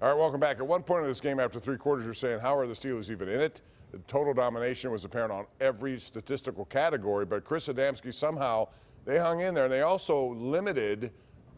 All right, welcome back. At one point in this game, after 3 quarters, you're saying, how are the Steelers even in it? The total domination was apparent on every statistical category, but Chris Adamski, somehow, they hung in there, and they also limited,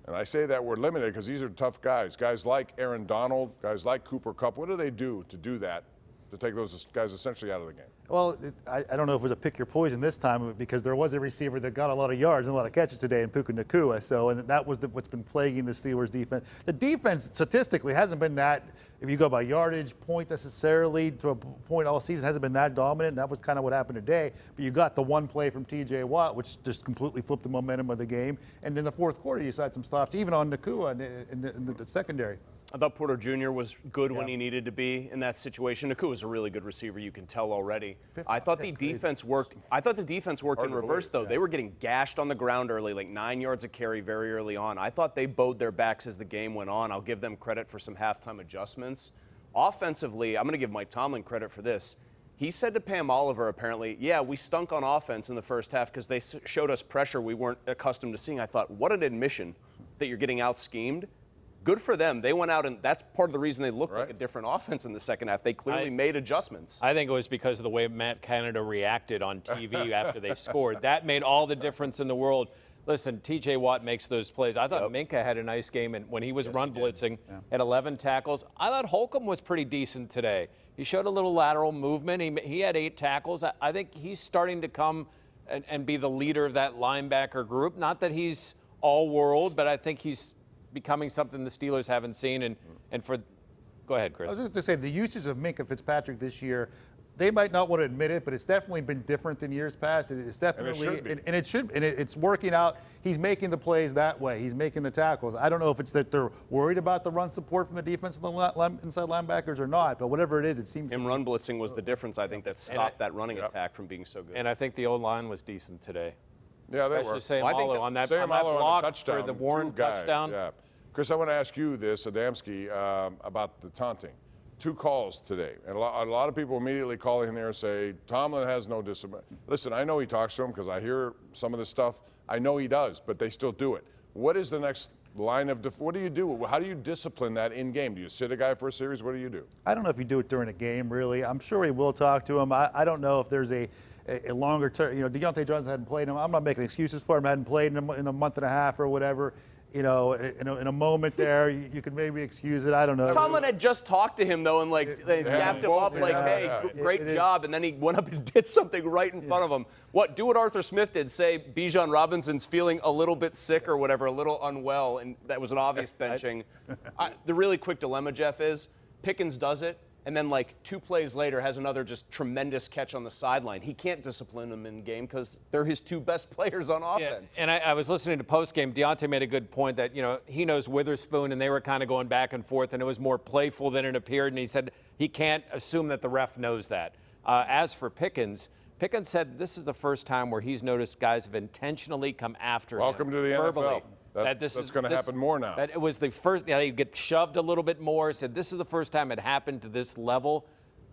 and I say that word limited because these are tough guys, guys like Aaron Donald, guys like Cooper Kupp. What do they do to do that, to take those guys essentially out of the game? Well, I don't know if it was a pick your poison this time because there was a receiver that got a lot of yards and a lot of catches today in Puka Nacua. So, and that was what's been plaguing the Steelers defense. The defense statistically hasn't been that, if you go by yardage, point necessarily to a point all season, hasn't been that dominant. That was kind of what happened today. But you got the one play from T.J. Watt, which just completely flipped the momentum of the game. And in the fourth quarter, you saw some stops, even on Nacua in the secondary. I thought Porter Jr. was good when he needed to be in that situation. Nacua was a really good receiver, you can tell already. I thought the defense worked. I thought the defense worked in reverse, though. They were getting gashed on the ground early, like 9 yards of carry very early on. I thought they bowed their backs as the game went on. I'll give them credit for some halftime adjustments. Offensively, I'm going to give Mike Tomlin credit for this. He said to Pam Oliver, apparently, yeah, we stunk on offense in the first half because they showed us pressure we weren't accustomed to seeing. I thought, what an admission that you're getting out-schemed. Good for them. They went out, and that's part of the reason they looked like a different offense in the second half. They clearly made adjustments. I think it was because of the way Matt Canada reacted on TV after they scored. That made all the difference in the world. Listen, T.J. Watt makes those plays. I thought Minka had a nice game, and when he was run blitzing at 11 tackles. I thought Holcomb was pretty decent today. He showed a little lateral movement. He had 8 tackles. I think he's starting to come and be the leader of that linebacker group. Not that he's all-world, but I think he's becoming something the Steelers haven't seen. And for – go ahead, Chris. I was just going to say, the usage of Minka Fitzpatrick this year, they might not want to admit it, but it's definitely been different than years past. It's definitely – and it should be. And it's working out. He's making the plays that way. He's making the tackles. I don't know if it's that they're worried about the run support from the defense and the inside linebackers or not, but whatever it is, it seems – Him run blitzing was the difference, I think, that stopped that running attack from being so good. And I think the O-line was decent today. Yeah, they were. Especially Sayamalo on that block touchdown, for the Warren touchdown. Yeah. Chris, I want to ask you this, Adamski, about the taunting. 2 calls today, and a lot of people immediately call in there and say, Tomlin has no discipline. Listen, I know he talks to him because I hear some of this stuff. I know he does, but they still do it. What is the next line of what do you do? How do you discipline that in game? Do you sit a guy for a series? What do you do? I don't know if you do it during a game, really. I'm sure he will talk to him. I don't know if there's a longer term. You know, Deontay Johnson hadn't played him. I'm not making excuses for him. Hadn't played in a month and a half or whatever. You know, in a moment there, you could maybe excuse it. I don't know. Tomlin had just talked to him, though, and they gapped him up like, hey, great job. And then he went up and did something right in front of him. Do what Arthur Smith did, say Bijan Robinson's feeling a little bit sick or whatever, a little unwell, and that was an obvious benching. The really quick dilemma, Jeff, is Pickens does it, and then like 2 plays later has another just tremendous catch on the sideline. He can't discipline them in game because they're his 2 best players on offense. Yeah. And I was listening to postgame. Deontay made a good point that, you know, he knows Witherspoon, and they were kind of going back and forth, and it was more playful than it appeared. And he said he can't assume that the ref knows that. As for Pickens said this is the first time where he's noticed guys have intentionally come after him. Welcome to the verbally. NFL. That's going to happen more now. That it was the first, they get shoved a little bit more. Said this is the first time it happened to this level.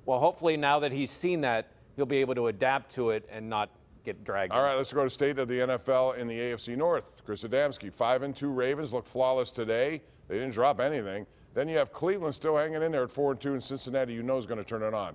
Well, hopefully now that he's seen that, he'll be able to adapt to it and not get dragged. All right, let's go to state of the NFL in the AFC North. Chris Adamski, 5-2 Ravens look flawless today. They didn't drop anything. Then you have Cleveland still hanging in there at 4-2, and Cincinnati, you know, is going to turn it on.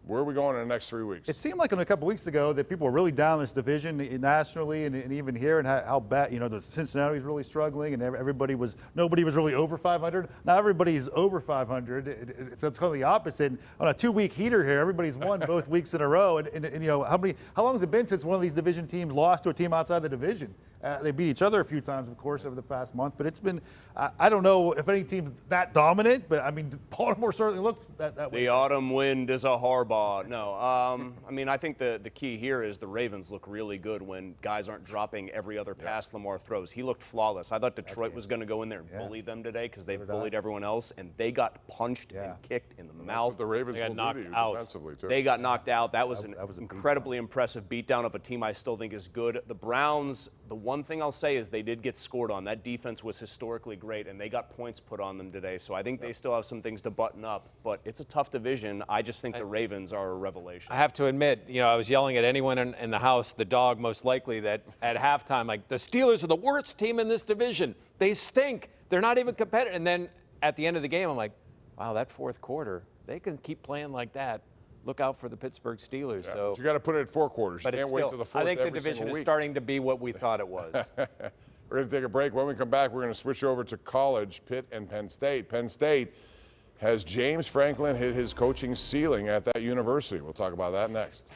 Where are we going in the next 3 weeks? It seemed like a couple weeks ago that people were really down this division nationally and even here, and how bad, you know, the Cincinnati was really struggling, and nobody was really over 500. Now everybody's over 500. It's totally the opposite. On a 2-week heater here, everybody's won both weeks in a row. And you know, how long has it been since one of these division teams lost to a team outside the division? They beat each other a few times, of course, over the past month. But it's been, I don't know if any team's that dominant, but I mean, Baltimore certainly looks that way. The autumn wind is a Harbaugh. No, I mean, I think the key here is the Ravens look really good when guys aren't dropping every other pass Lamar throws. He looked flawless. I thought Detroit was going to go in there and bully them today because they've bullied everyone else, and they got punched and kicked in the mouth. That's what the Ravens got will knocked do to you out defensively, too. They got knocked out. That was an incredibly impressive beatdown of a team I still think is good. The Browns, the one thing I'll say is they did get scored on. That defense was historically great, and they got points put on them today. So I think they still have some things to button up, but it's a tough division. I just think the Ravens are a revelation. I have to admit, you know, I was yelling at anyone in the house, the dog most likely, that at halftime, like, the Steelers are the worst team in this division. They stink. They're not even competitive. And then at the end of the game, I'm like, wow, that fourth quarter, they can keep playing like that. Look out for the Pittsburgh Steelers. Yeah, So but you got to put it at 4 quarters. but You it's can't wait still, till the fourth I think the every division single is week. starting to be what we thought it was. We're going to take a break. When we come back, we're going to switch over to college, Pitt and Penn State. Penn State has James Franklin hit his coaching ceiling at that university. We'll talk about that next.